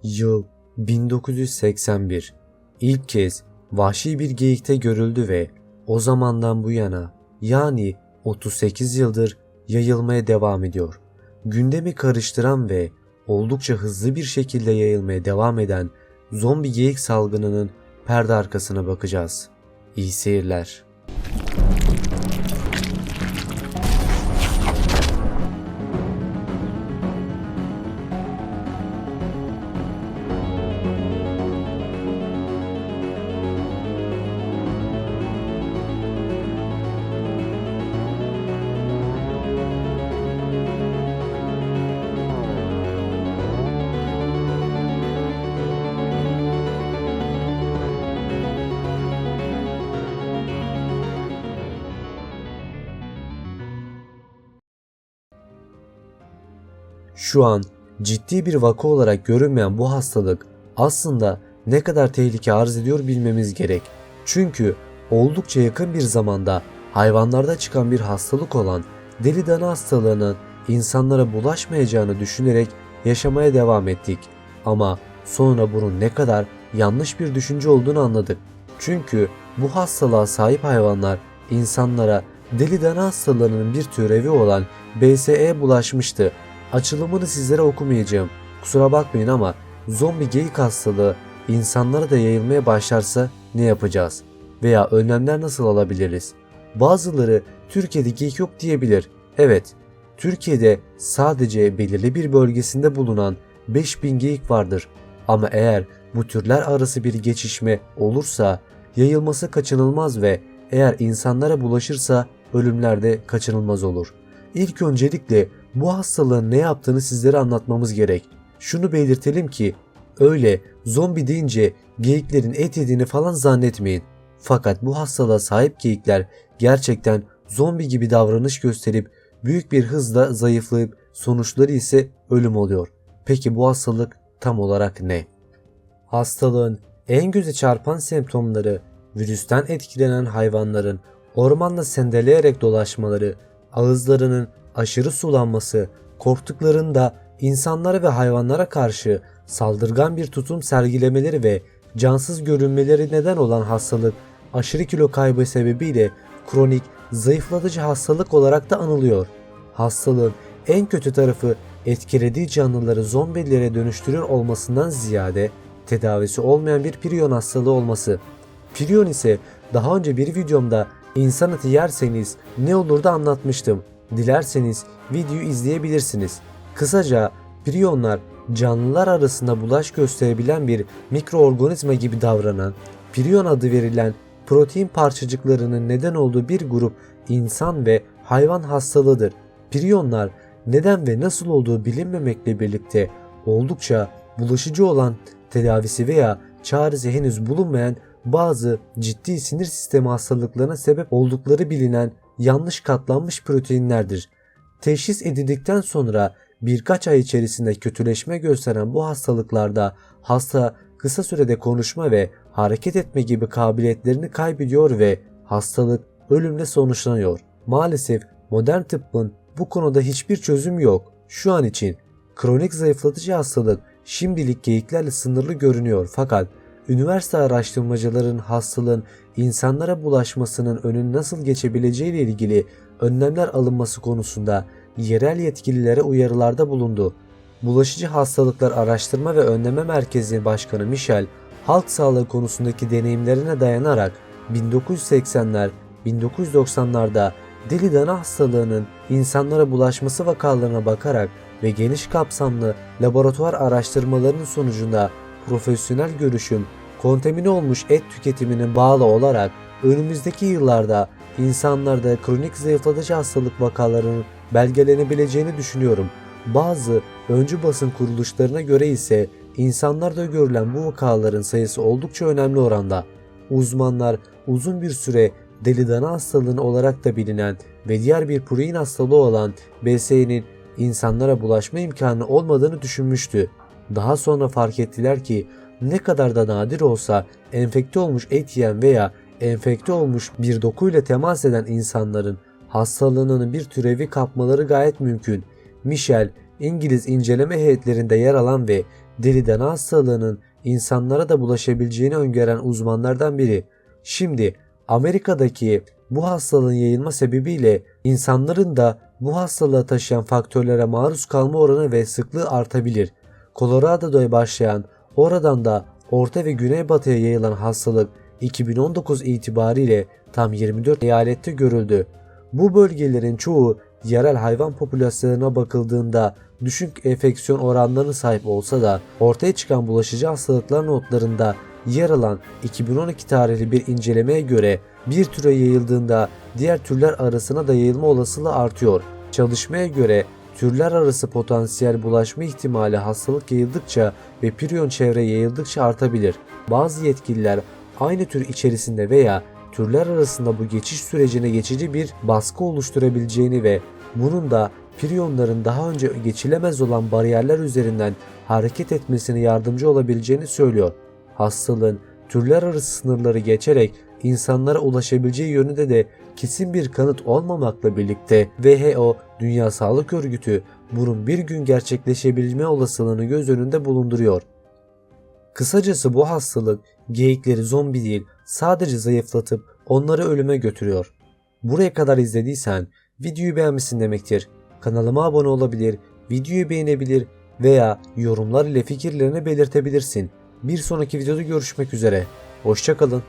Yıl 1981. İlk kez vahşi bir geyikte görüldü ve o zamandan bu yana, yani 38 yıldır yayılmaya devam ediyor. Gündemi karıştıran ve oldukça hızlı bir şekilde yayılmaya devam eden zombi geyik salgınının perde arkasına bakacağız. İyi seyirler. Şu an ciddi bir vaka olarak görünmeyen bu hastalık aslında ne kadar tehlike arz ediyor bilmemiz gerek. Çünkü oldukça yakın bir zamanda hayvanlarda çıkan bir hastalık olan deli dana hastalığının insanlara bulaşmayacağını düşünerek yaşamaya devam ettik. Ama sonra bunun ne kadar yanlış bir düşünce olduğunu anladık. Çünkü bu hastalığa sahip hayvanlar insanlara deli dana hastalığının bir türevi olan BSE bulaşmıştı. Açılımını sizlere okumayacağım. Kusura bakmayın ama zombi geyik hastalığı insanlara da yayılmaya başlarsa ne yapacağız? Veya önlemler nasıl alabiliriz? Bazıları Türkiye'de geyik yok diyebilir. Evet, Türkiye'de sadece belirli bir bölgesinde bulunan 5000 geyik vardır. Ama eğer bu türler arası bir geçişme olursa yayılması kaçınılmaz ve eğer insanlara bulaşırsa ölümler de kaçınılmaz olur. İlk öncelikle bu hastalığın ne yaptığını sizlere anlatmamız gerek. Şunu belirtelim ki öyle zombi deyince geyiklerin et yediğini falan zannetmeyin. Fakat bu hastalığa sahip geyikler gerçekten zombi gibi davranış gösterip büyük bir hızla zayıflayıp sonuçları ise ölüm oluyor. Peki bu hastalık tam olarak ne? Hastalığın en göze çarpan semptomları virüsten etkilenen hayvanların ormanda sendeleyerek dolaşmaları, ağızlarının aşırı sulanması, korktuklarında insanlara ve hayvanlara karşı saldırgan bir tutum sergilemeleri ve cansız görünmeleri neden olan hastalık, aşırı kilo kaybı sebebiyle kronik zayıflatıcı hastalık olarak da anılıyor. Hastalığın en kötü tarafı etkilediği canlıları zombilere dönüştürür olmasından ziyade tedavisi olmayan bir priyon hastalığı olması. Priyon ise daha önce bir videomda insan eti yerseniz ne olur da anlatmıştım. Dilerseniz videoyu izleyebilirsiniz. Kısaca priyonlar canlılar arasında bulaş gösterebilen bir mikroorganizma gibi davranan, priyon adı verilen protein parçacıklarının neden olduğu bir grup insan ve hayvan hastalığıdır. Priyonlar neden ve nasıl olduğu bilinmemekle birlikte oldukça bulaşıcı olan, tedavisi veya çaresi henüz bulunmayan bazı ciddi sinir sistemi hastalıklarına sebep oldukları bilinen yanlış katlanmış proteinlerdir. Teşhis edildikten sonra birkaç ay içerisinde kötüleşme gösteren bu hastalıklarda hasta kısa sürede konuşma ve hareket etme gibi kabiliyetlerini kaybediyor ve hastalık ölümle sonuçlanıyor. Maalesef modern tıbbın bu konuda hiçbir çözüm yok. Şu an için kronik zayıflatıcı hastalık şimdilik geyiklerle sınırlı görünüyor, fakat üniversite araştırmacıların hastalığın insanlara bulaşmasının önünü nasıl geçebileceği ile ilgili önlemler alınması konusunda yerel yetkililere uyarılarda bulundu. Bulaşıcı Hastalıklar Araştırma ve Önleme Merkezi Başkanı Michel, halk sağlığı konusundaki deneyimlerine dayanarak 1980'ler, 1990'larda deli dana hastalığının insanlara bulaşması vakalarına bakarak ve geniş kapsamlı laboratuvar araştırmalarının sonucunda profesyonel görüşüm, kontamine olmuş et tüketimine bağlı olarak önümüzdeki yıllarda insanlarda kronik zayıflatıcı hastalık vakalarının belgelenebileceğini düşünüyorum. Bazı öncü basın kuruluşlarına göre ise insanlarda görülen bu vakaların sayısı oldukça önemli oranda. Uzmanlar uzun bir süre deli dana hastalığını olarak da bilinen ve diğer bir protein hastalığı olan BSE'nin insanlara bulaşma imkanı olmadığını düşünmüştü. Daha sonra fark ettiler ki ne kadar da nadir olsa enfekte olmuş et yiyen veya enfekte olmuş bir dokuyla temas eden insanların hastalığının bir türevi kapmaları gayet mümkün. Michel, İngiliz inceleme heyetlerinde yer alan ve deli dana hastalığının insanlara da bulaşabileceğini öngören uzmanlardan biri. Şimdi Amerika'daki bu hastalığın yayılma sebebiyle insanların da bu hastalığı taşıyan faktörlere maruz kalma oranı ve sıklığı artabilir. Colorado'da başlayan, oradan da Orta ve Güneybatı'ya yayılan hastalık 2019 itibariyle tam 24 eyalette görüldü. Bu bölgelerin çoğu yerel hayvan popülasyonuna bakıldığında düşük enfeksiyon oranlarına sahip olsa da ortaya çıkan bulaşıcı hastalıklar notlarında yer alan 2012 tarihli bir incelemeye göre bir türe yayıldığında diğer türler arasına da yayılma olasılığı artıyor. Çalışmaya göre türler arası potansiyel bulaşma ihtimali hastalık yayıldıkça ve priyon çevreye yayıldıkça artabilir. Bazı yetkililer aynı tür içerisinde veya türler arasında bu geçiş sürecine geçici bir baskı oluşturabileceğini ve bunun da priyonların daha önce geçilemez olan bariyerler üzerinden hareket etmesine yardımcı olabileceğini söylüyor. Hastalığın türler arası sınırları geçerek insanlara ulaşabileceği yönünde de kesin bir kanıt olmamakla birlikte WHO Dünya Sağlık Örgütü bunun bir gün gerçekleşebilme olasılığını göz önünde bulunduruyor. Kısacası bu hastalık geyikleri zombi değil, sadece zayıflatıp onları ölüme götürüyor. Buraya kadar izlediysen videoyu beğenmişsin demektir. Kanalıma abone olabilir, videoyu beğenebilir veya yorumlar ile fikirlerini belirtebilirsin. Bir sonraki videoda görüşmek üzere. Hoşça kalın.